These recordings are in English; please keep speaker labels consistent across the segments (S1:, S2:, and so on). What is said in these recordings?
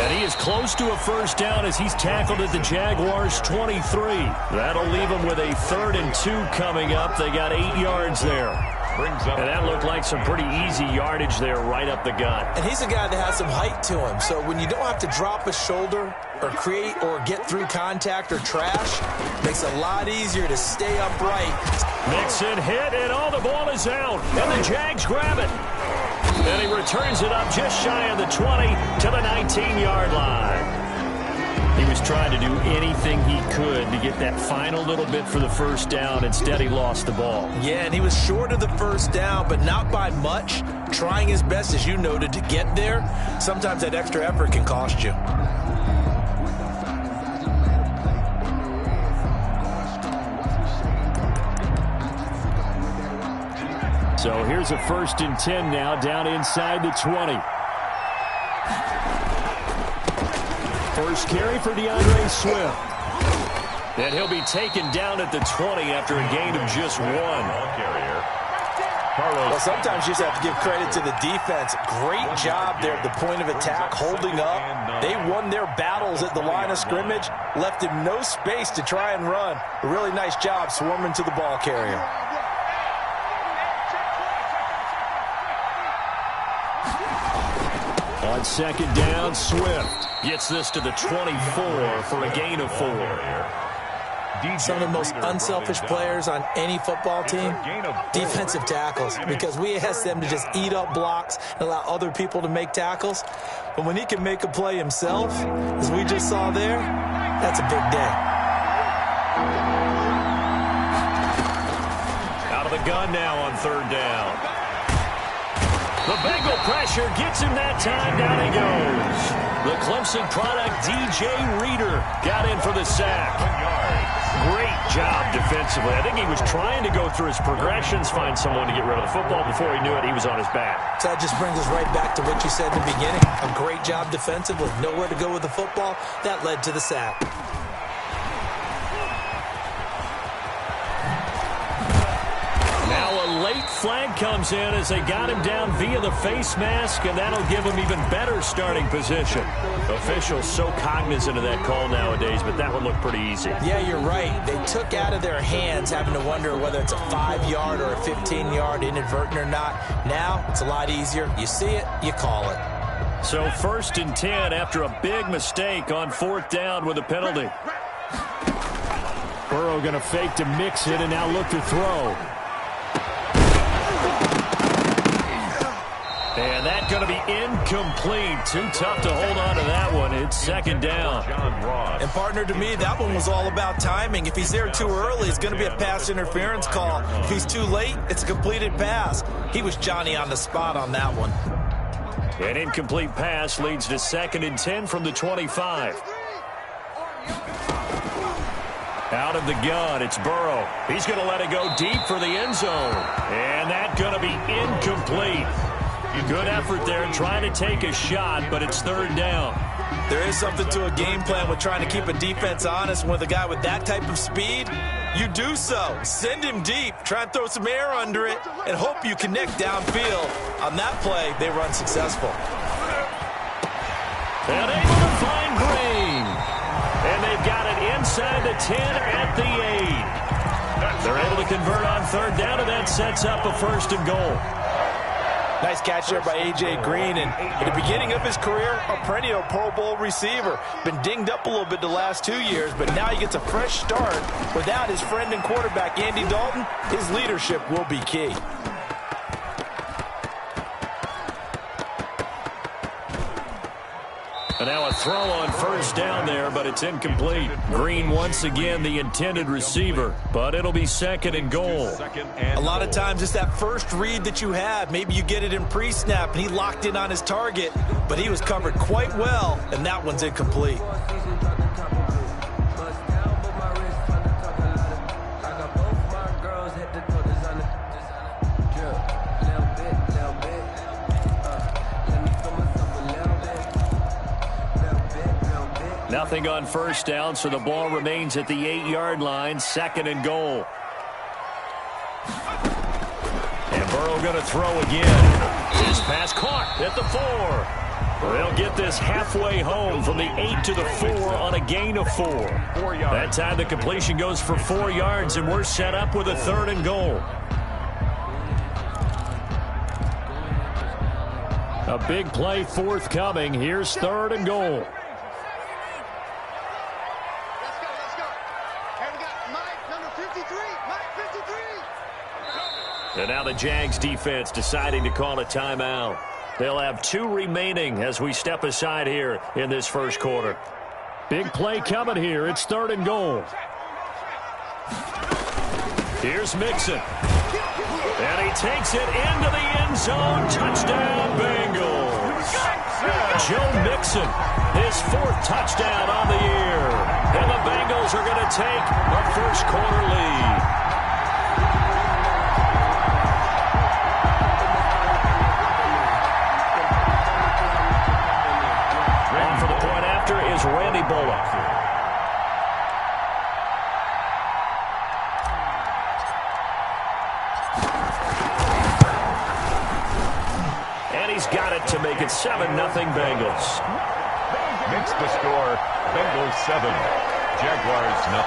S1: And he is close to a first down as he's tackled at the Jaguars' 23. That'll leave him with a 3rd and 2 coming up. They got 8 yards there. And that looked like some pretty easy yardage there right up the gut.
S2: And he's a guy that has some height to him. So when you don't have to drop a shoulder or create or get through contact or trash, makes it a lot easier to stay upright.
S1: Mixon hit, and the ball is out. And the Jags grab it. And he returns it up just shy of the 20 to the 19-yard line. He was trying to do anything he could to get that final little bit for the first down. Instead, he lost the ball.
S2: Yeah, and he was short of the first down, but not by much. Trying his best, as you noted, to get there. Sometimes that extra effort can cost you.
S1: So here's a 1st and 10 now, down inside the 20. First carry for DeAndre Swift. And he'll be taken down at the 20 after a gain of just 1.
S2: Well, sometimes you just have to give credit to the defense. Great job there at the point of attack, holding up. They won their battles at the line of scrimmage, left him no space to try and run. A really nice job swarming to the ball carrier.
S1: On 2nd down, Swift gets this to the 24 for a gain of 4.
S2: Some of the most unselfish players on any football team, defensive tackles, because we ask them to just eat up blocks and allow other people to make tackles. But when he can make a play himself, as we just saw there, that's a big day.
S1: Out of the gun now on 3rd down. The Bengal pressure gets him that time. Down he goes. The Clemson product, DJ Reader, got in for the sack. Great job defensively. I think he was trying to go through his progressions, find someone to get rid of the football. Before he knew it, he was on his back.
S2: So that just brings us right back to what you said in the beginning. A great job defensively. Nowhere to go with the football. That led to the sack.
S1: Late flag comes in as they got him down via the face mask, and that'll give him even better starting position. Officials so cognizant of that call nowadays, but that one looked pretty easy.
S2: Yeah, you're right. They took out of their hands having to wonder whether it's a 5-yard or a 15-yard inadvertent or not. Now it's a lot easier. You see it, you call it.
S1: So 1st and 10 after a big mistake on 4th down with a penalty. Burrow going to fake to mix it and now look to throw. And that's going to be incomplete. Too tough to hold on to that one. It's 2nd down.
S2: And, partner, to me, that one was all about timing. If he's there too early, it's going to be a pass interference call. If he's too late, it's a completed pass. He was Johnny on the spot on that one.
S1: An incomplete pass leads to 2nd and 10 from the 25. Out of the gun, it's Burrow. He's going to let it go deep for the end zone. And that's going to be incomplete. Good effort there trying to take a shot, but it's 3rd down.
S2: There is something to a game plan with trying to keep a defense honest. With a guy with that type of speed, you do so. Send him deep. Try and throw some air under it and hope you connect downfield. On that play, they run successful.
S1: And able to find Green. And they've got it inside the 10 at the 8. They're able to convert on 3rd down, and that sets up a 1st and goal.
S2: Nice catch there by A.J. Green, and at the beginning of his career, a perennial Pro Bowl receiver. Been dinged up a little bit the last 2 years, but now he gets a fresh start. Without his friend and quarterback, Andy Dalton, his leadership will be key.
S1: And now a throw on 1st down there, but it's incomplete. Green once again the intended receiver, but it'll be 2nd and goal.
S2: A lot of times it's that first read that you have. Maybe you get it in pre-snap and he locked in on his target, but he was covered quite well, and that one's incomplete.
S1: Nothing on 1st down, so the ball remains at the 8-yard line, 2nd and goal. And Burrow going to throw again. His pass caught at the 4. They'll get this halfway home from the 8 to the 4 on a gain of 4. That time the completion goes for 4 yards, and we're set up with a 3rd and goal. A big play forthcoming. Here's 3rd and goal.
S3: Let's go. And we got Mike, number 53. Mike, 53.
S1: And now the Jags defense deciding to call a timeout. They'll have 2 remaining as we step aside here in this first quarter. Big play coming here. It's 3rd and goal. Here's Mixon. And he takes it into the end zone. Touchdown, Bengals. Joe Mixon, his 4th touchdown on the year. And the Bengals are going to take a first quarter lead. On for the point after is Randy Bullock. He's got it to make it 7-0 Bengals.
S4: Makes the score Bengals 7, Jaguars 0.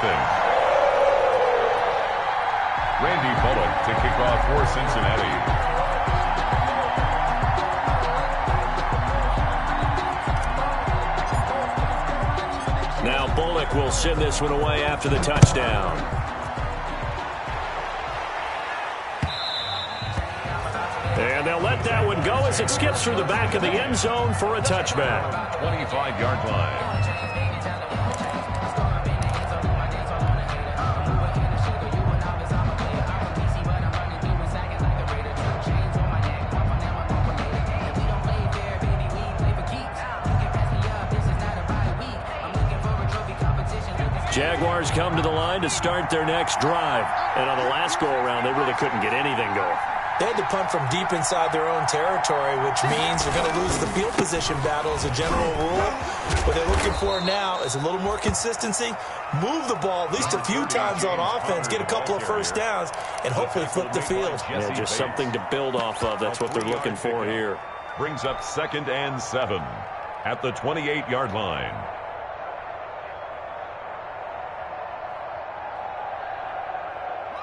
S4: Randy Bullock to kick off for Cincinnati.
S1: Now Bullock will send this one away after the touchdown. And they'll let that one go as it skips through the back of the end zone for a touchback.
S4: 25-yard line.
S1: Jaguars come to the line to start their next drive. And on the last go-around, they really couldn't get anything going.
S2: They had to punt from deep inside their own territory, which means they're going to lose the field position battle as a general rule. What they're looking for now is a little more consistency, move the ball at least a few times on offense, get a couple of first downs, and hopefully flip the field.
S1: Yeah, just something to build off of. That's what they're looking for here.
S4: Brings up 2nd and 7 at the 28-yard line.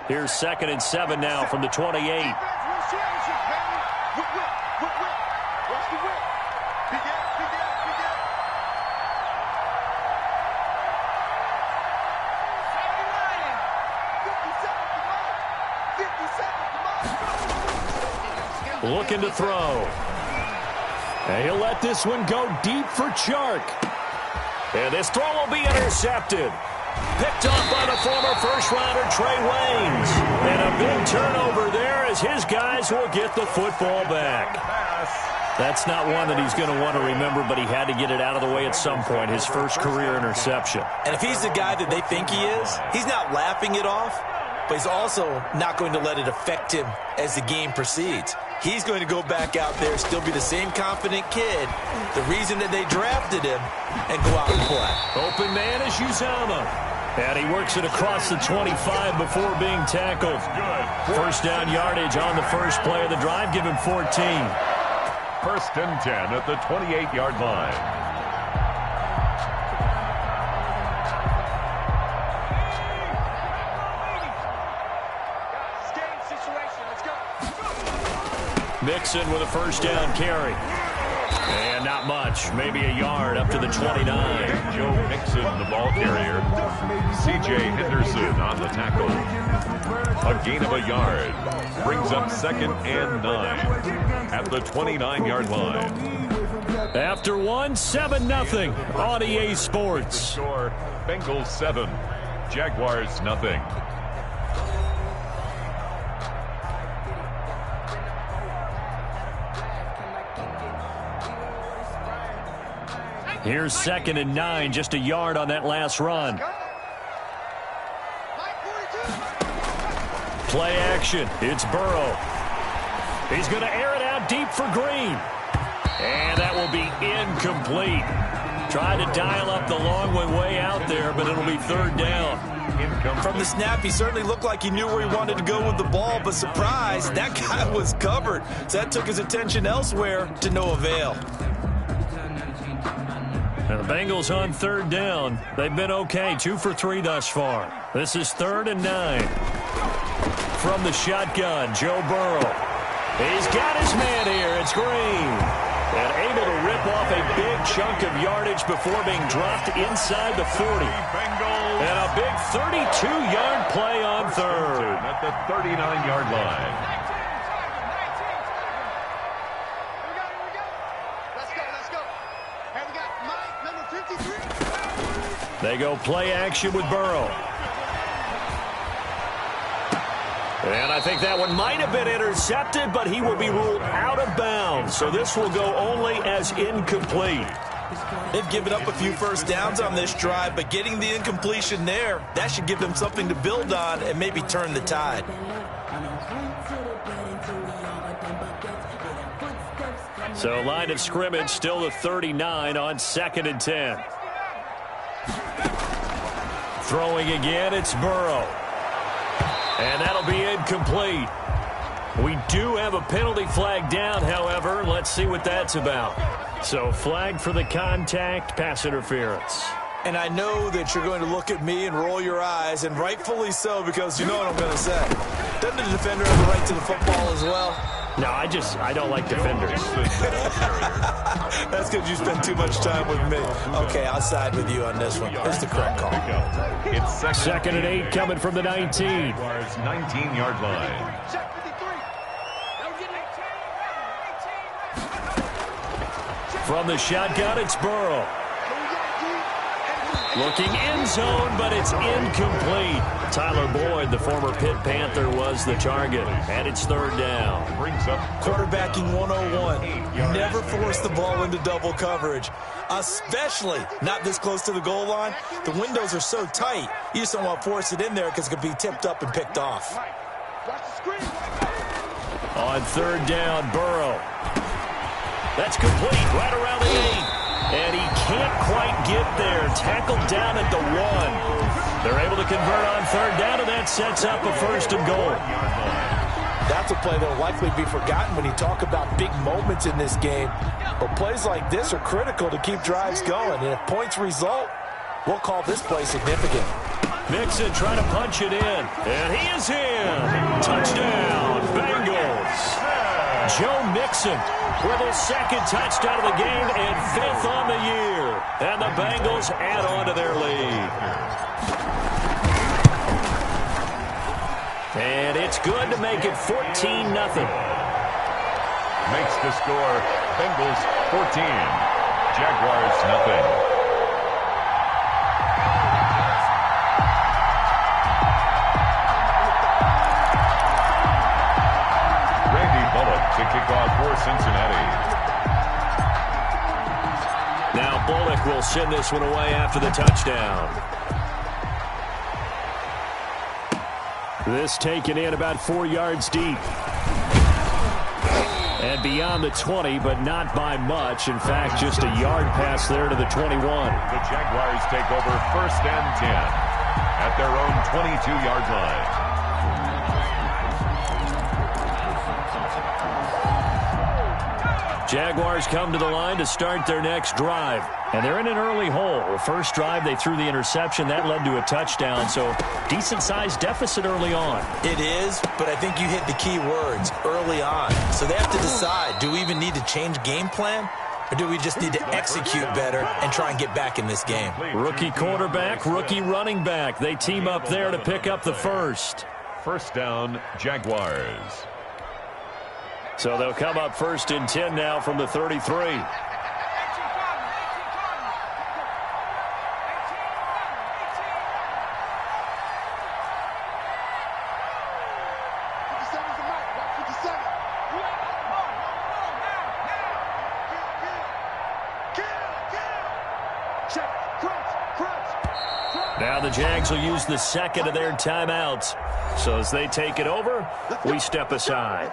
S1: Here's 2nd and 7 now from the 28. Looking to throw. And he'll let this one go deep for Chark. And this throw will be intercepted. Picked off by the former first-rounder Trey Waynes. And a big turnover there as his guys will get the football back. That's not one that he's going to want to remember, but he had to get it out of the way at some point, his first career interception.
S2: And if he's the guy that they think he is, he's not laughing it off, but he's also not going to let it affect him as the game proceeds. He's going to go back out there, still be the same confident kid, the reason that they drafted him, and go out and play.
S1: Open man is Uzama. And he works it across the 25 before being tackled. First down yardage on the first play of the drive. Give him 14.
S4: 1st and 10 at the 28-yard line.
S1: Mixon with a first down carry. And not much. Maybe a yard up to the 29.
S4: Joe Mixon, the ball carrier. C.J. Henderson on the tackle. A gain of a yard. Brings up 2nd and 9 at the 29-yard line.
S1: After one, 7-0 on EA Sports.
S4: Score, Bengals 7, Jaguars 0.
S1: Here's 2nd and 9, just a yard on that last run. Play action. It's Burrow. He's going to air it out deep for Green. And that will be incomplete. Tried to dial up the long way out there, but it'll be 3rd down.
S2: From the snap, he certainly looked like he knew where he wanted to go with the ball, but surprise, that guy was covered. So that took his attention elsewhere to no avail.
S1: And the Bengals on third down. They've been okay, 2 for 3 thus far. This is 3rd and 9. From the shotgun, Joe Burrow. He's got his man here. It's Green. And able to rip off a big chunk of yardage before being dropped inside the 40. And a big 32-yard play on third.
S4: At the 39-yard line.
S3: Let's go. And we got Mike, number 53.
S1: They go play action with Burrow. And I think that one might have been intercepted, but he will be ruled out of bounds. So this will go only as incomplete.
S2: They've given up a few first downs on this drive, but getting the incompletion there, that should give them something to build on and maybe turn the tide.
S1: So line of scrimmage still the 39 on 2nd and 10. Throwing again, it's Burrow. And that'll be incomplete. We do have a penalty flag down, however. Let's see what that's about. So flag for the contact, pass interference.
S2: And I know that you're going to look at me and roll your eyes, and rightfully so, because you know what I'm going to say. Doesn't the defender have the right to the football as well?
S1: No, I don't like defenders.
S2: That's because you spend too much time with me. Okay, I'll side with you on this one. It's the correct call.
S4: It's
S1: 2nd and 8 coming from the 19.
S4: 19-yard line.
S1: From the shotgun, it's Burrow. Looking end zone, but it's incomplete. Tyler Boyd, the former Pitt Panther, was the target. And it's 3rd down.
S4: Brings up
S2: Quarterbacking 101. Never force the ball into double coverage, especially not this close to the goal line. The windows are so tight, you just don't want to force it in there because it could be tipped up and picked off.
S1: On 3rd down, Burrow. That's complete, right around the 8. And he can't quite get there. Tackled down at the 1. They're able to convert on 3rd down, and that sets up a 1st and goal.
S2: That's a play that will likely be forgotten when you talk about big moments in this game. But plays like this are critical to keep drives going. And if points result, we'll call this play significant.
S1: Mixon trying to punch it in. And he is in. Touchdown, Bengals. Joe Mixon with his 2nd touchdown of the game and 5th on the year. And the Bengals add on to their lead. And it's good to make it 14-0.
S4: Makes the score Bengals 14, Jaguars nothing. To kick off for Cincinnati.
S1: Now Bullock will send this one away after the touchdown. This taken in about 4 yards deep. And beyond the 20, but not by much. In fact, just a yard pass there to the 21.
S4: The Jaguars take over 1st and 10 at their own 22-yard line.
S1: Jaguars come to the line to start their next drive. And they're in an early hole. The first drive, they threw the interception. That led to a touchdown, so decent-sized deficit early on.
S2: It is, but I think you hit the key words, early on. So they have to decide, do we even need to change game plan? Or do we just need to execute better and try and get back in this game?
S1: Rookie quarterback, rookie running back. They team up there to pick up the first.
S4: 1st down, Jaguars.
S1: So they'll come up 1st and 10 now from the 33. Now the Jags will use the 2nd of their timeouts. So as they take it over, we step aside.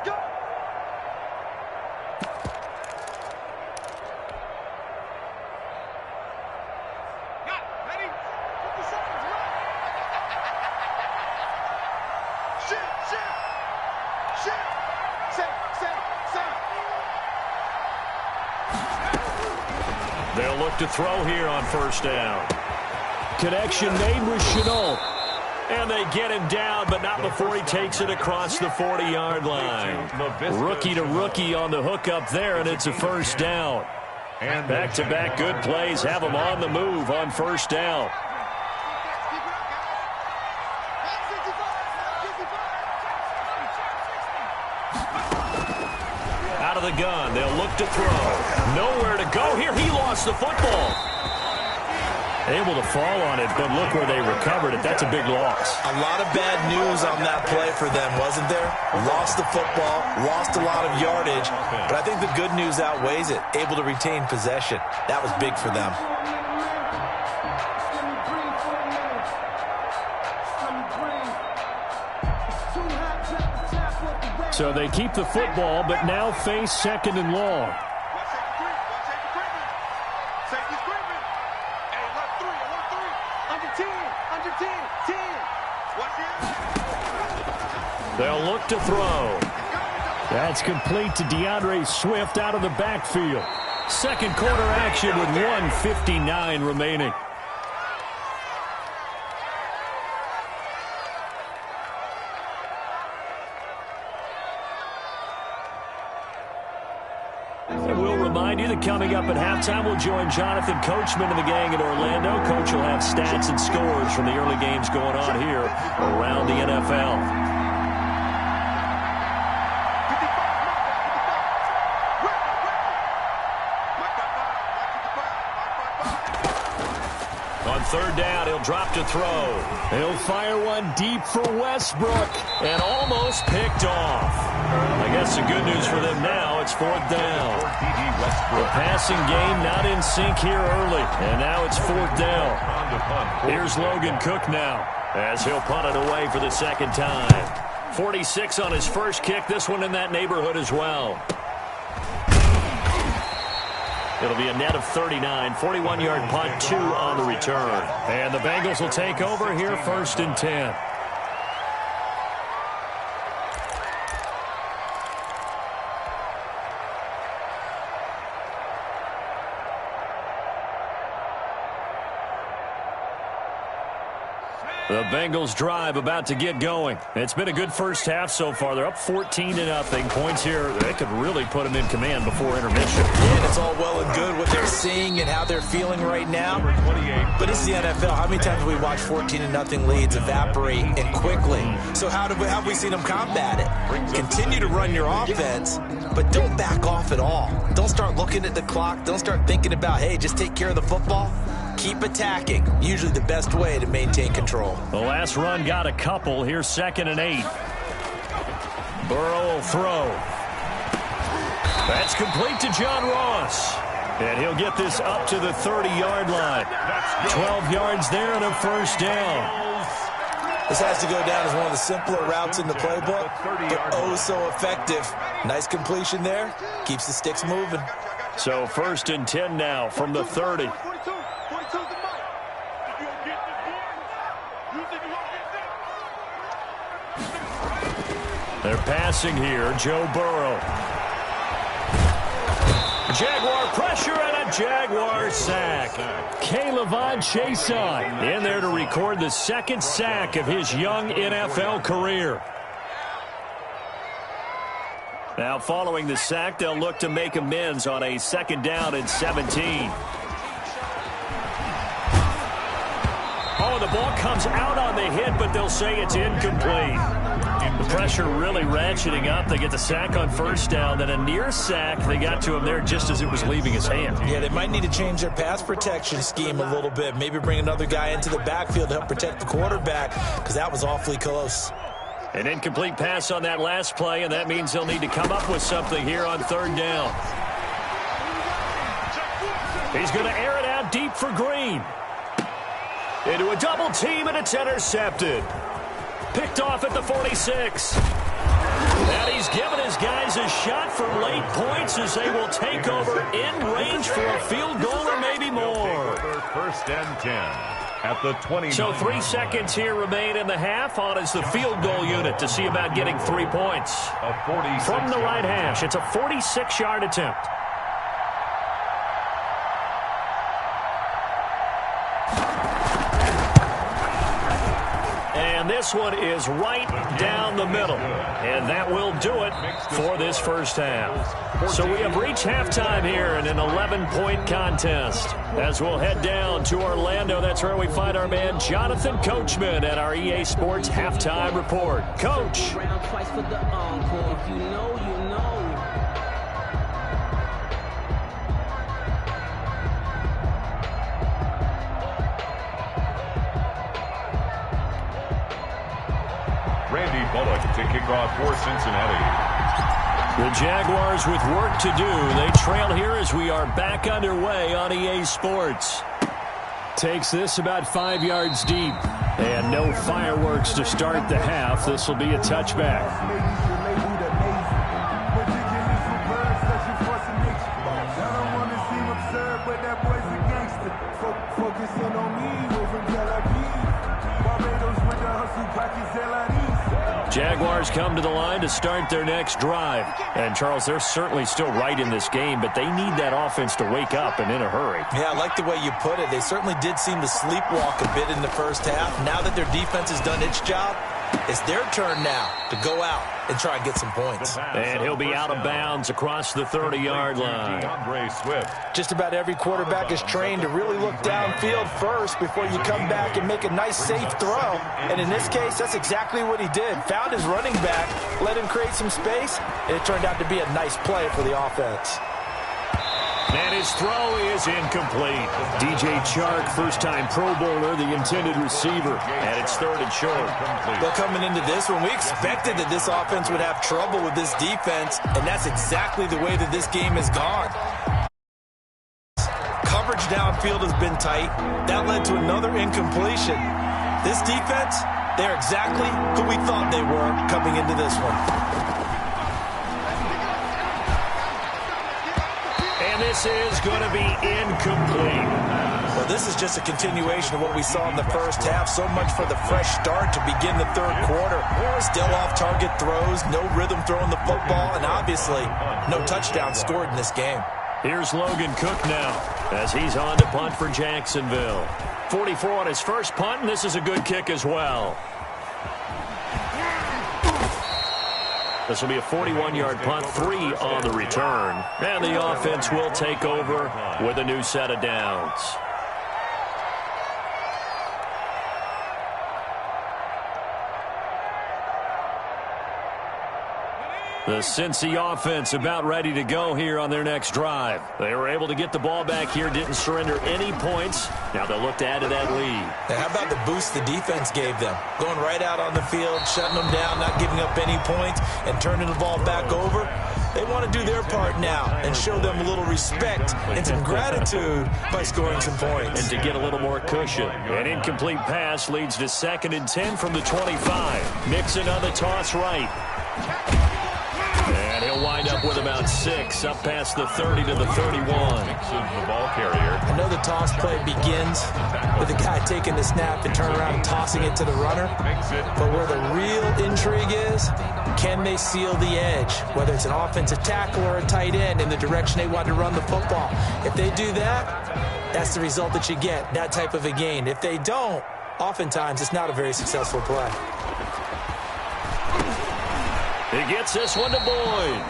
S1: look to throw here on first down. Connection made with Chenault. And they get him down, but not before he takes it across the 40-yard line. Rookie to rookie on the hookup there, and it's a first down. And back-to-back good plays have him on the move on first down. Out of the gun, they'll look to throw. Nowhere to go here. He lost the football. Able to fall on it, but look where they recovered it. That's a big loss.
S2: A lot of bad news on that play for them, wasn't there? Lost the football, lost a lot of yardage, but I think the good news outweighs it. Able to retain possession. That was big for them.
S1: So they keep the football, but now face second and long. They'll look to throw. That's complete to DeAndre Swift out of the backfield. Second quarter action with 1:59 remaining. We'll remind you that coming up at halftime, we'll join Jonathan Coachman and the gang in Orlando. Coach will have stats and scores from the early games going on here around the NFL. On third down, he'll drop to throw. He'll fire one deep for Westbrook and almost picked off. I guess the good news for them now, it's fourth down. The passing game not in sync here early, and now it's fourth down. Here's Logan Cook now as he'll punt it away for the second time. 46 on his first kick, this one in that neighborhood as well. It'll be a net of 39, 41-yard punt, 2 on the return. And the Bengals will take over here, first and 10. The Bengals drive about to get going. It's been a good first half so far. They're up 14-0. Points here, they could really put them in command before intermission.
S2: Yeah, and it's all well and good what they're seeing and how they're feeling right now. But it's the NFL. How many times have we watched 14-0 leads evaporate and quickly? So how have we seen them combat it? Continue to run your offense, but don't back off at all. Don't start looking at the clock. Don't start thinking about, hey, just take care of the football. Keep attacking. Usually the best way to maintain control.
S1: The last run got a couple. Here's 2nd and 8. Burrow will throw. That's complete to John Ross. And he'll get this up to the 30-yard line. 12 yards there and a first down.
S2: This has to go down as one of the simpler routes in the playbook, but oh so effective. Nice completion there. Keeps the sticks moving.
S1: So 1st and 10 now from the 30. They're passing here, Joe Burrow. Jaguar pressure and a Jaguar sack. K'Lavon Chaisson in there to record the second sack of his young NFL career. Now following the sack, they'll look to make amends on a 2nd down and 17. Oh, the ball comes out on the hit, but they'll say it's incomplete. The pressure really ratcheting up. They get the sack on first down, then a near sack. They got to him there just as it was leaving his hand.
S2: Yeah, they might need to change their pass protection scheme a little bit. Maybe bring another guy into the backfield to help protect the quarterback, because that was awfully close.
S1: An incomplete pass on that last play, and that means they'll need to come up with something here on 3rd down. He's going to air it out deep for Green. Into a double team, and it's intercepted. Picked off at the 46. And he's given his guys a shot for late points as they will take over in range for a field goal or maybe more.
S4: 1st and 10 at the 20.
S1: So 3 seconds here remain in the half. On is the field goal unit to see about getting 3 points. From the right hash, it's a 46-yard attempt. And this one is right down the middle. And that will do it for this first half. So we have reached halftime here in an 11-point contest. As we'll head down to Orlando, that's where we find our man Jonathan Coachman at our EA Sports Halftime Report. Coach.
S4: Randy Bullock to kick off for Cincinnati.
S1: The Jaguars with work to do. They trail here as we are back underway on EA Sports. Takes this about 5 yards deep. And no fireworks to start the half. This will be a touchback. Jaguars come to the line to start their next drive. And, Charles, they're certainly still right in this game, but they need that offense to wake up and in a hurry.
S2: Yeah, I like the way you put it. They certainly did seem to sleepwalk a bit in the first half. Now that their defense has done its job, it's their turn now to go out and try and get some points.
S1: And he'll be out of bounds across the 30-yard line.
S2: Just about every quarterback is trained to really look downfield first before you come back and make a nice, safe throw. And in this case, that's exactly what he did. Found his running back, let him create some space, and it turned out to be a nice play for the offense.
S1: And his throw is incomplete. DJ Chark, first-time Pro Bowler, the intended receiver. And it's third and short.
S2: Well, coming into this one, we expected that this offense would have trouble with this defense, and that's exactly the way that this game has gone. Coverage downfield has been tight. That led to another incompletion. This defense, they're exactly who we thought they were coming into this one.
S1: This is going to be incomplete.
S2: Well, this is just a continuation of what we saw in the first half. So much for the fresh start to begin the third quarter. Still off-target throws, no rhythm throwing the football, and obviously no touchdown scored in this game.
S1: Here's Logan Cook now as he's on to punt for Jacksonville. 44 on his first punt, and this is a good kick as well. This will be a 41-yard punt, 3 on the return. And the offense will take over with a new set of downs. The Cincy offense about ready to go here on their next drive. They were able to get the ball back here, didn't surrender any points. Now they'll look to add to that lead.
S2: Now, how about the boost the defense gave them? Going right out on the field, shutting them down, not giving up any points, and turning the ball back over. They want to do their part now and show them a little respect and some gratitude by scoring some points.
S1: And to get a little more cushion. An incomplete pass leads to 2nd and 10 from the 25. Mixon on the toss right. And he'll wind up with about 6, up past the 30 to the 31.
S4: The ball carrier.
S2: I know the toss play begins with the guy taking the snap and turn around and tossing it to the runner. But where the real intrigue is, can they seal the edge, whether it's an offensive tackle or a tight end, in the direction they want to run the football? If they do that, that's the result that you get, that type of a gain. If they don't, oftentimes it's not a very successful play.
S1: He gets this one to Boyd.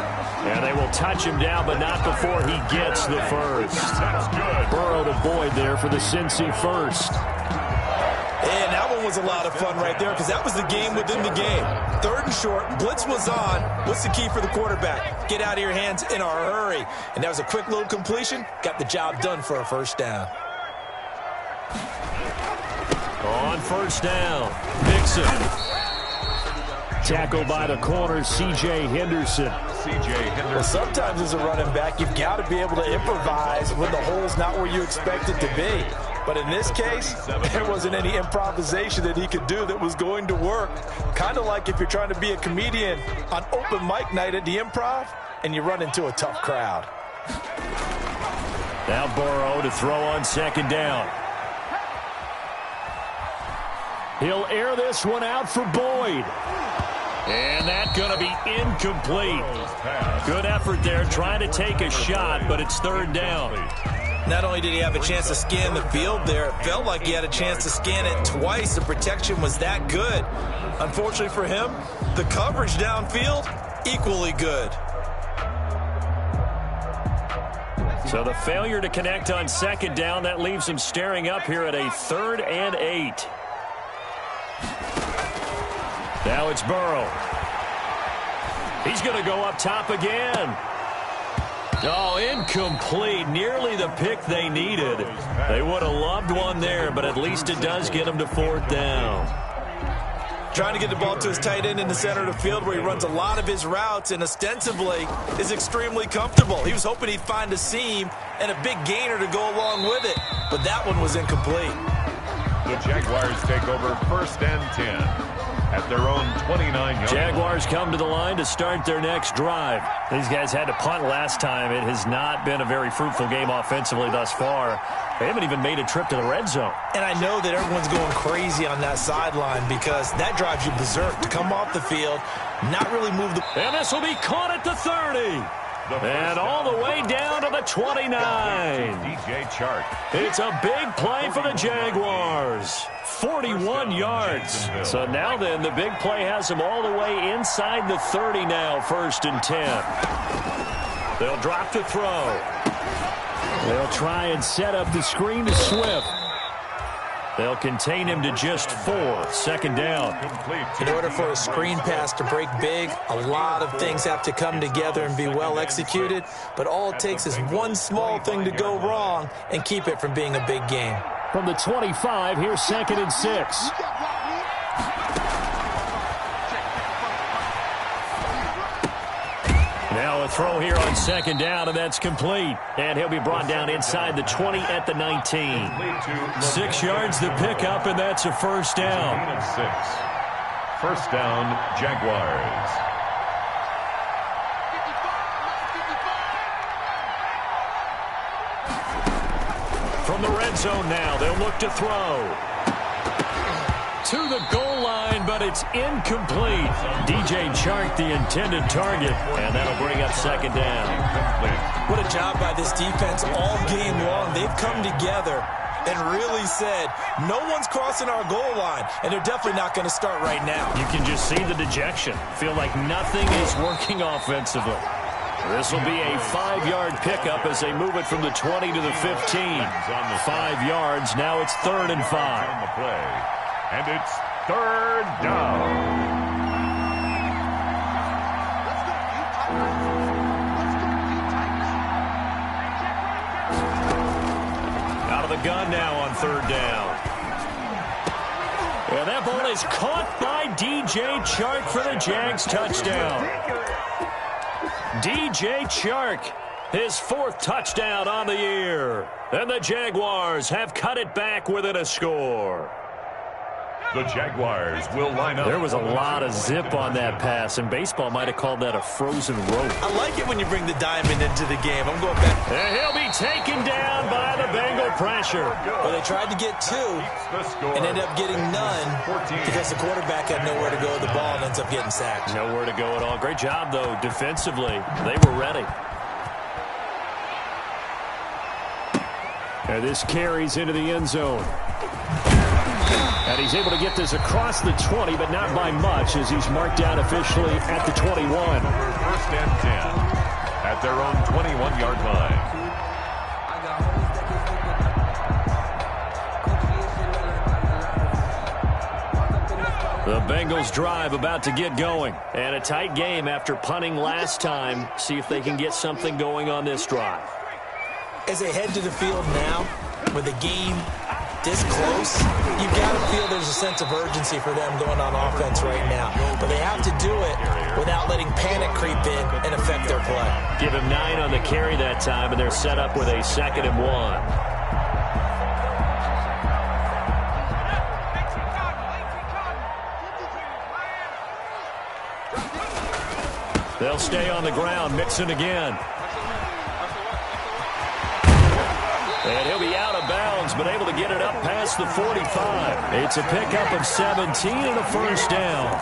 S1: And they will touch him down, but not before he gets the first.
S4: That's good.
S1: Burrow to Boyd there for the Cincy first.
S2: And that one was a lot of fun right there because that was the game within the game. 3rd and short, blitz was on. What's the key for the quarterback? Get out of your hands in a hurry. And that was a quick little completion. Got the job done for a first down.
S1: On first down, Mixon. Tackled by the corner, C.J. Henderson.
S2: Well, sometimes as a running back, you've got to be able to improvise when the hole's not where you expect it to be. But in this case, there wasn't any improvisation that he could do that was going to work. Kind of like if you're trying to be a comedian on open mic night at the Improv and you run into a tough crowd.
S1: Now Burrow to throw on 2nd down. He'll air this one out for Boyd. And that's going to be incomplete. Good effort there, trying to take a shot, but it's 3rd down.
S2: Not only did he have a chance to scan the field there, it felt like he had a chance to scan it twice. The protection was that good. Unfortunately for him, the coverage downfield, equally good.
S1: So the failure to connect on second down, that leaves him staring up here at a 3rd and 8. Now it's Burrow. He's going to go up top again. Oh, incomplete. Nearly the pick they needed. They would have loved one there, but at least it does get him to 4th down.
S2: Trying to get the ball to his tight end in the center of the field where he runs a lot of his routes and ostensibly is extremely comfortable. He was hoping he'd find a seam and a big gainer to go along with it, but that one was incomplete.
S4: The Jaguars take over 1st and 10 at their own 29-yard.
S1: Jaguars come to the line to start their next drive. These guys had to punt last time. It has not been a very fruitful game offensively thus far. They haven't even made a trip to the red zone.
S2: And I know that everyone's going crazy on that sideline because that drives you berserk to come off the field, not really move the...
S1: And this will be caught at the 30. And all the way down to the 29.
S4: DJ Chark.
S1: It's a big play for the Jaguars. 41 yards. So now then, the big play has them all the way inside the 30 now, 1st and 10. They'll drop to throw. They'll try and set up the screen to Swift. They'll contain him to just 4. 2nd down.
S2: In order for a screen pass to break big, a lot of things have to come together and be well executed, but all it takes is one small thing to go wrong and keep it from being a big game.
S1: From the 25, here's 2nd and 6. Now a throw here on 2nd down, and that's complete. And he'll be brought down inside the 20 at the 19. 6 yards the pickup, and that's a 1st down.
S4: 1st down, Jaguars.
S1: From the red zone now, they'll look to throw. To the goal line, but it's incomplete. DJ Chark, the intended target, and that'll bring up 2nd down.
S2: What a job by this defense all game long. They've come together and really said, no one's crossing our goal line, and they're definitely not going to start right now.
S1: You can just see the dejection. Feel like nothing is working offensively. This will be a 5-yard pickup as they move it from the 20 to the 15. 5 yards. Now it's 3rd and 5.
S4: On the play. And it's 3rd down.
S1: Out of the gun now on 3rd down. And that ball is caught by DJ Chark for the Jags touchdown. DJ Chark, his 4th touchdown on the year. And the Jaguars have cut it back within a score.
S4: The Jaguars will line up.
S1: There was a lot of zip on that pass, and baseball might have called that a frozen rope.
S2: I like it when you bring the diamond into the game. I'm going back.
S1: And he'll be taken down by the Bengal pressure.
S2: Well, they tried to get 2 and ended up getting none because the quarterback had nowhere to go with the ball and ends up getting sacked.
S1: Nowhere to go at all. Great job, though, defensively. They were ready. And this carries into the end zone. And he's able to get this across the 20, but not by much as he's marked down officially at the 21.
S4: 1st and 10 at their own 21-yard line.
S1: The Bengals drive about to get going. And a tight game after punting last time. See if they can get something going on this drive.
S2: As they head to the field now, with the game this close, you've got to feel there's a sense of urgency for them going on offense right now. But they have to do it without letting panic creep in and affect their play.
S1: Give him 9 on the carry that time, and they're set up with a 2nd and 1. They'll stay on the ground. Mixon again. And he'll be out of bounds has been able to get it up past the 45. It's a pickup of 17 and a first down.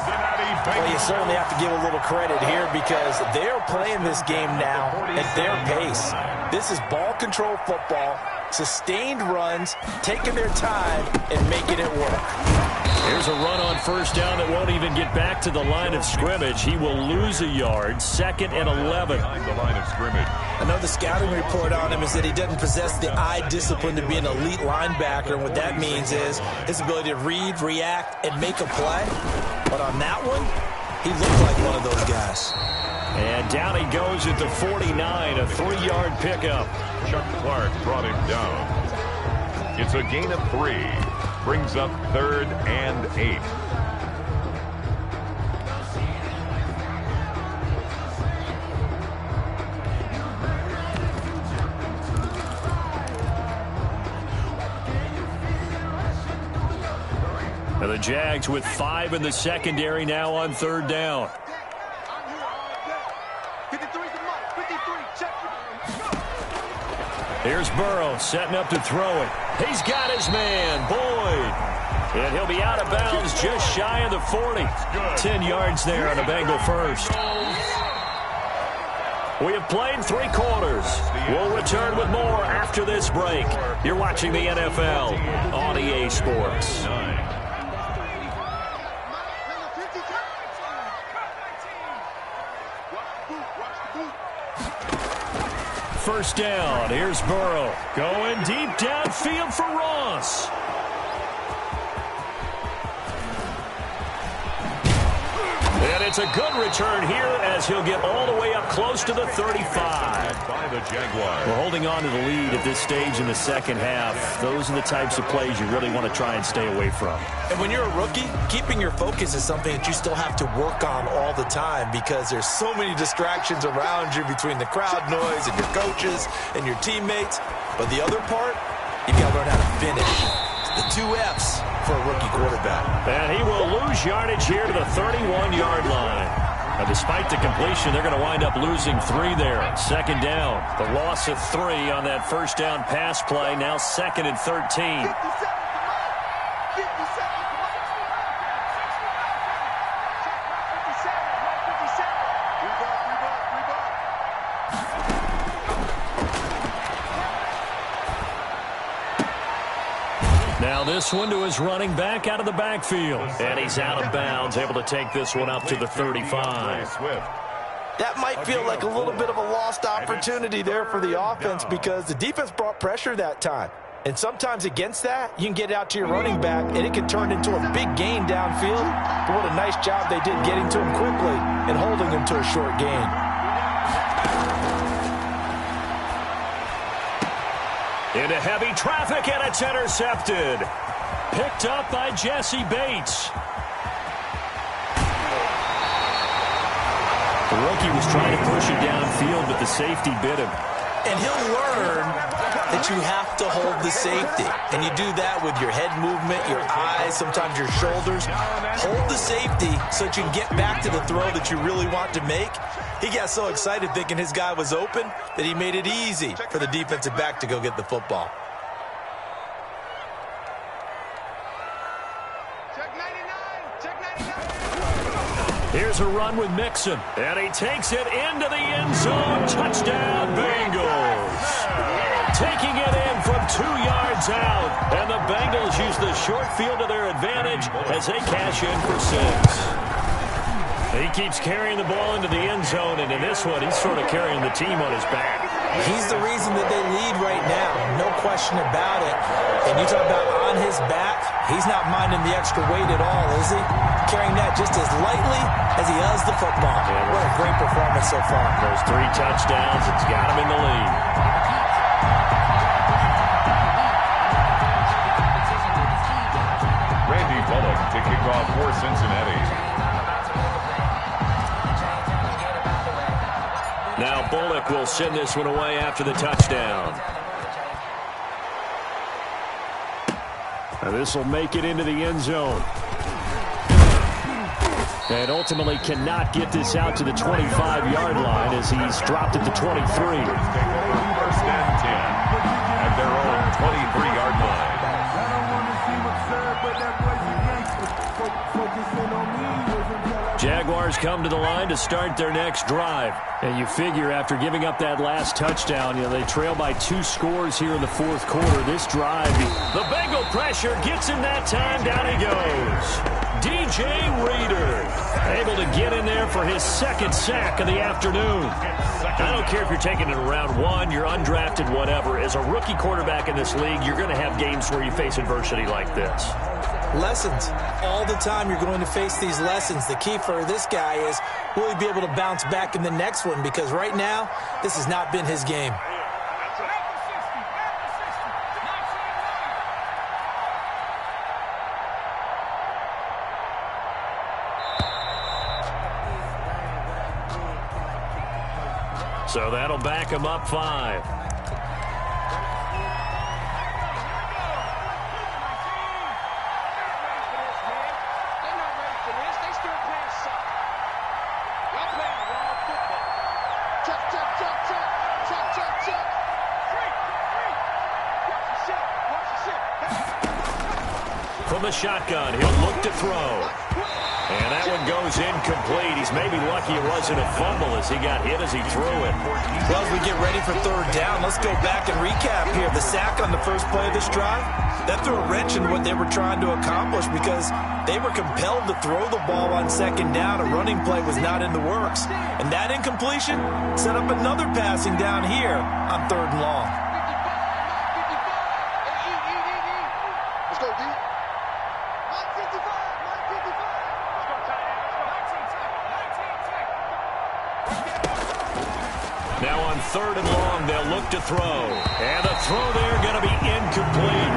S2: Well, you certainly have to give a little credit here because they're playing this game now at their pace. This is ball control football, sustained runs, taking their time, and making it work.
S1: Here's a run on first down that won't even get back to the line of scrimmage. He will lose a yard, 2nd and 11.
S4: Behind the line of scrimmage.
S2: I know the scouting report on him is that he doesn't possess the eye discipline to be an elite linebacker, and what that means is his ability to read, react, and make a play. But on that one, he looked like one of those guys.
S1: And down he goes at the 49, a 3-yard pickup.
S4: Chuck Clark brought him down. It's a gain of 3. Brings up 3rd and 8.
S1: And the Jags with 5 in the secondary now on 3rd down. Here's Burrow setting up to throw it. He's got his man, Boyd. And he'll be out of bounds just shy of the 40. 10 yards there on a Bengal first. We have played 3 quarters. We'll return with more after this break. You're watching the NFL on EA Sports. First down. Here's Burrow going deep downfield for Ross. And it's a good return here as he'll get all the way up close to the 35.
S4: By the Jaguars.
S1: We're holding on to the lead at this stage in the second half. Those are the types of plays you really want to try and stay away from.
S2: And when you're a rookie, keeping your focus is something that you still have to work on all the time because there's so many distractions around you between the crowd noise and your coaches and your teammates. But the other part, you've got to learn how to finish. The 2 F's for a rookie quarterback.
S1: And he will lose yardage here to the 31-yard line. Now, despite the completion, they're going to wind up losing 3 there. 2nd down. The loss of 3 on that first down pass play. Now 2nd and 13. Now this one to his running back out of the backfield. And he's out of bounds, able to take this one up to the 35.
S2: That might feel like a little bit of a lost opportunity there for the offense because the defense brought pressure that time. And sometimes against that, you can get out to your running back, and it can turn into a big gain downfield. But what a nice job they did getting to him quickly and holding him to a short gain.
S1: Into heavy traffic, and it's intercepted. Picked up by Jesse Bates. The rookie was trying to push it downfield, but the safety bit him.
S2: And he'll learn that you have to hold the safety. And you do that with your head movement, your eyes, sometimes your shoulders. Hold the safety so that you can get back to the throw that you really want to make. He got so excited thinking his guy was open that he made it easy for the defensive back to go get the football.
S1: Here's a run with Mixon, and he takes it into the end zone. Touchdown, Bengals. Taking it in from 2 yards out, and the Bengals use the short field to their advantage as they cash in for 6. He keeps carrying the ball into the end zone, and in this one, he's sort of carrying the team on his back.
S2: He's the reason that they lead right now, no question about it. And you talk about on his back, he's not minding the extra weight at all, is he? Carrying that just as lightly as he does the football. Yeah, what a great performance so far.
S1: Those 3 touchdowns, it's got him in the lead.
S4: Randy Bullock to kick off for Cincinnati.
S1: Now Bullock will send this one away after the touchdown. Now this will make it into the end zone. And ultimately cannot get this out to the 25-yard line as he's dropped at the 23.
S4: First and 10 at their own 23-yard line.
S1: Jaguars come to the line to start their next drive. And you figure after giving up that last touchdown, they trail by 2 scores here in the fourth quarter. This drive, the Bengal pressure gets him that time. Down he goes. DJ Reader able to get in there for his 2nd sack of the afternoon. I don't care if you're taking it in round 1, you're undrafted, whatever. As a rookie quarterback in this league, you're going to have games where you face adversity like this.
S2: Lessons. All the time you're going to face these lessons. The key for this guy is, will he be able to bounce back in the next one? Because right now, this has not been his game.
S1: So that'll back him up 5. From the shotgun, he'll look to throw. And that one goes incomplete. He's maybe lucky it wasn't a fumble as he got hit as he threw it.
S2: Well, as we get ready for 3rd down, let's go back and recap here. The sack on the first play of this drive, that threw a wrench in what they were trying to accomplish because they were compelled to throw the ball on 2nd down. A running play was not in the works. And that incompletion set up another passing down here on 3rd and long.
S3: Let's go, D.
S1: Now on 3rd and long, they'll look to throw. And the throw there going to be incomplete.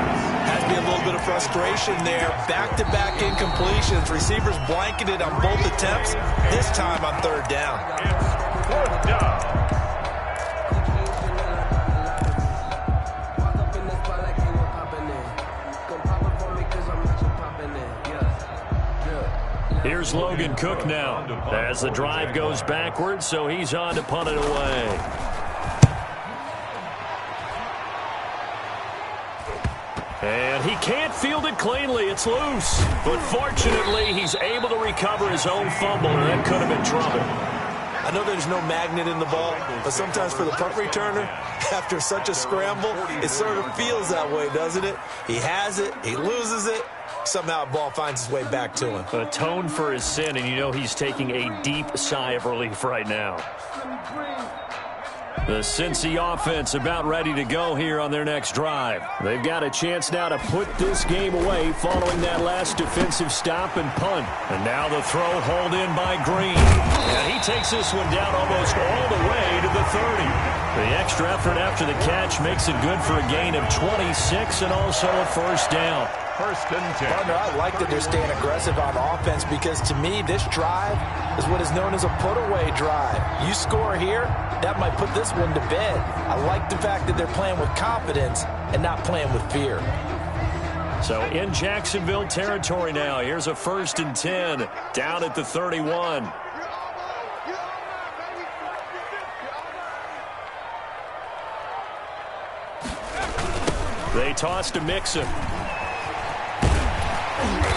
S2: Has to be a little bit of frustration there. Back-to-back incompletions. Receivers blanketed on both attempts, this time on 3rd down.
S4: It's 4th down.
S1: Here's Logan Cook now as the drive goes backwards, so he's on to punt it away. And he can't field it cleanly. It's loose. But fortunately, he's able to recover his own fumble, and that could have been trouble.
S2: I know there's no magnet in the ball, but sometimes for the punt returner, after such a scramble, it sort of feels that way, doesn't it? He has it, he loses it. Somehow the ball finds its way back to him.
S1: Atone for his sin, and you know he's taking a deep sigh of relief right now. The Cincy offense about ready to go here on their next drive. They've got a chance now to put this game away following that last defensive stop and punt. And now the throw hauled in by Green. And he takes this one down almost all the way to the 30. The extra effort after the catch makes it good for a gain of 26 and also a 1st down.
S4: 1st and 10.
S2: Partner, I like that they're staying aggressive on offense because to me, this drive is what is known as a put-away drive. You score here, that might put this one to bed. I like the fact that they're playing with confidence and not playing with fear.
S1: So in Jacksonville territory now, here's a 1st and 10 down at the 31. They toss to Mixon.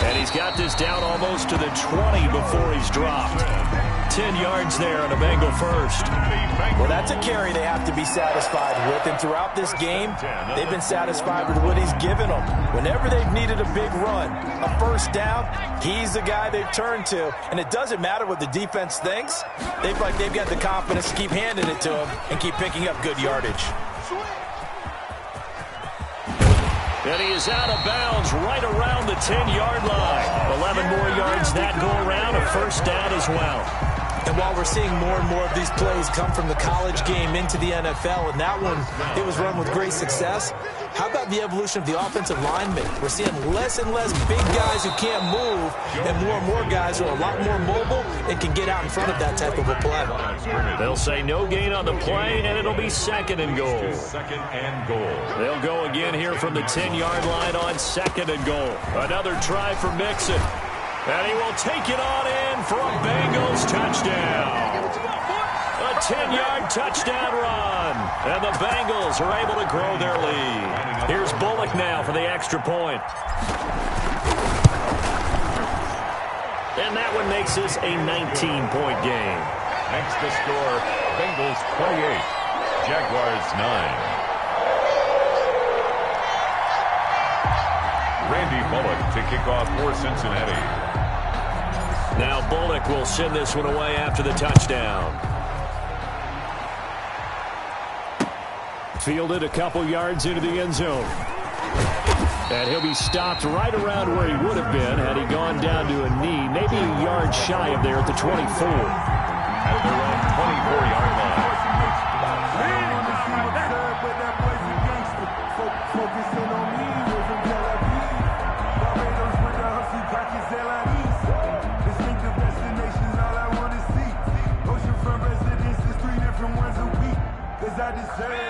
S1: And he's got this down almost to the 20 before he's dropped. 10 yards there on a Bengal 1st.
S2: Well, that's a carry they have to be satisfied with. And throughout this game, they've been satisfied with what he's given them. Whenever they've needed a big run, a 1st down, he's the guy they've turned to. And it doesn't matter what the defense thinks. They've got the confidence to keep handing it to him and keep picking up good yardage.
S1: And he is out of bounds right around the 10-yard line. 11 more yards that go around, a 1st down as well.
S2: And while we're seeing more and more of these plays come from the college game into the NFL, and that one, it was run with great success, how about the evolution of the offensive linemen? We're seeing less and less big guys who can't move, and more guys who are a lot more mobile and can get out in front of that type of a play.
S1: They'll say no gain on the play, and it'll be 2nd and goal.
S4: 2nd and goal.
S1: They'll go again here from the 10-yard line on 2nd and goal. Another try for Mixon. And he will take it on in for a Bengals touchdown. A 10-yard touchdown run. And the Bengals are able to grow their lead. Here's Bullock now for the extra point. And that one makes this a 19-point game.
S4: Makes the score Bengals 28, Jaguars 9. Randy Bullock to kick off for Cincinnati.
S1: Now Bullock will send this one away after the touchdown. Fielded a couple yards into the end zone. And he'll be stopped right around where he would have been had he gone down to a knee, maybe a yard shy of there at the 24.
S4: At their own 24-yard line.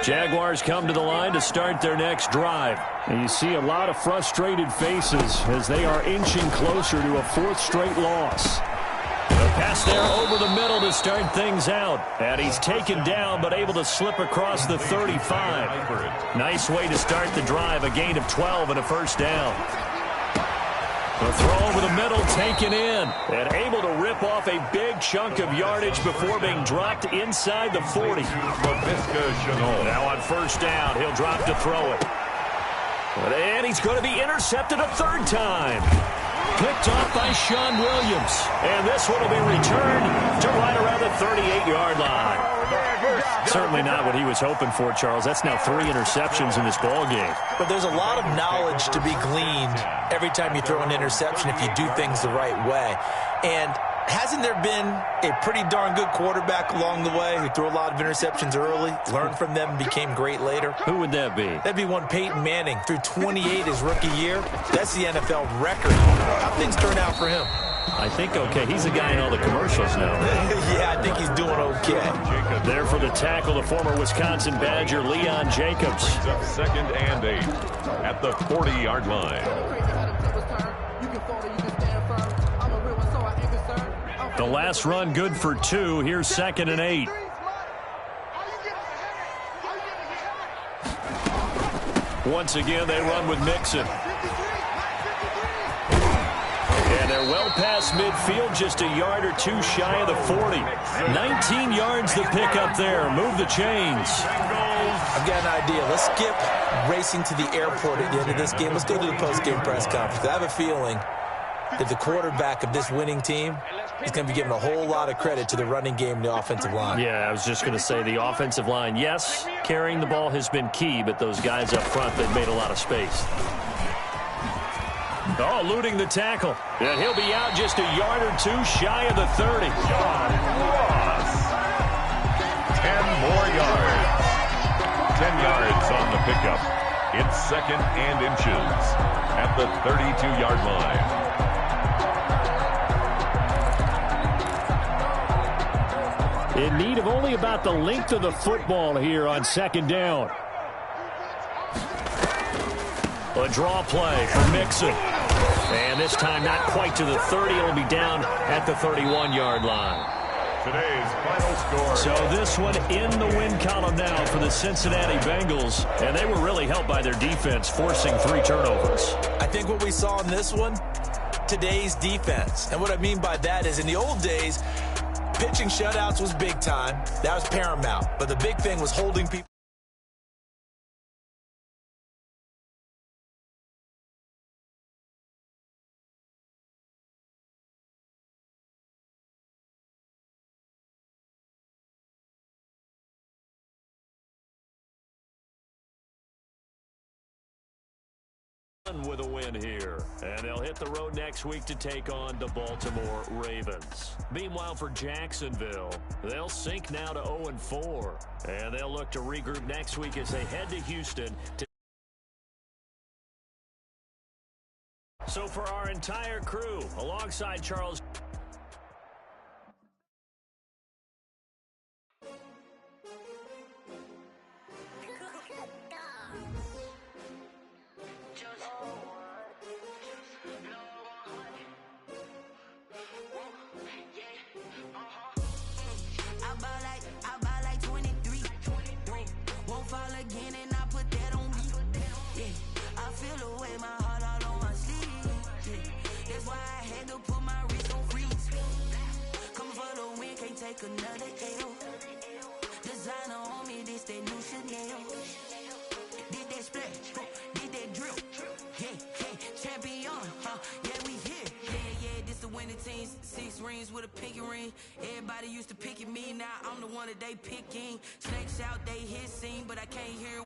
S1: Jaguars come to the line to start their next drive. And you see a lot of frustrated faces as they are inching closer to a fourth straight loss. The pass there over the middle to start things out. And he's taken down but able to slip across the 35. Nice way to start the drive, a gain of 12 and a first down. The throw over the middle taken in and able to rip off a big chunk of yardage before being dropped inside the 40. Now on first down, he'll drop to throw it. And he's going to be intercepted a third time. Picked off by Sean Williams. And this one will be returned to right around the 38-yard line. Certainly not what he was hoping for, Charles. That's now 3 interceptions in this ball game.
S2: But there's a lot of knowledge to be gleaned every time you throw an interception if you do things the right way. And hasn't there been a pretty darn good quarterback along the way who threw a lot of interceptions early, learned from them, and became great later?
S1: Who would that be?
S2: That'd be one Peyton Manning. Threw 28 his rookie year. That's the NFL record. How things turn out for him?
S1: I think okay. He's a guy in all the commercials now.
S2: Yeah, I think he's doing okay.
S1: There for the tackle, the former Wisconsin Badger, Leon Jacobs.
S4: Second and 8 at the 40-yard line.
S1: The last run good for 2. Here's second and 8. Once again, they run with Mixon. And they're well past midfield, just a yard or 2 shy of the 40. 19 yards the pickup there. Move the chains.
S2: I've got an idea. Let's skip racing to the airport at the end of this game. Let's go to the post-game press conference. I have a feeling that the quarterback of this winning team is going to be giving a whole lot of credit to the running game and the offensive line.
S1: Yeah, I was just going to say the offensive line, yes, carrying the ball has been key, but those guys up front, they've made a lot of space. Oh, eluding the tackle. And he'll be out just a yard or 2 shy of the 30.
S4: 10 more yards. 10 yards on the pickup. It's second and inches at the 32-yard line.
S1: In need of only about the length of the football here on second down. A draw play for Mixon. And this time not quite to the 30. It'll be down at the 31-yard line.
S4: Today's final score.
S1: So this one in the win column now for the Cincinnati Bengals. And they were really helped by their defense, forcing 3 turnovers.
S2: I think what we saw in this one, today's defense. And what I mean by that is in the old days, pitching shutouts was big time. That was paramount. But the big thing was holding people.
S1: With a win here, and they'll hit the road next week to take on the Baltimore Ravens. Meanwhile, for Jacksonville, they'll sink now to 0-4, and they'll look to regroup next week as they head to Houston. So for our entire crew, alongside Charles.
S5: Feel the way my heart all on my sleeve. Yeah. That's why I had to put my wrist on free. Yeah, we here. Yeah, this the winning team. 6 rings with a pinky ring. Everybody used to pick at me, now I'm the one that they picking. Snakes out, they hissing, but I can't hear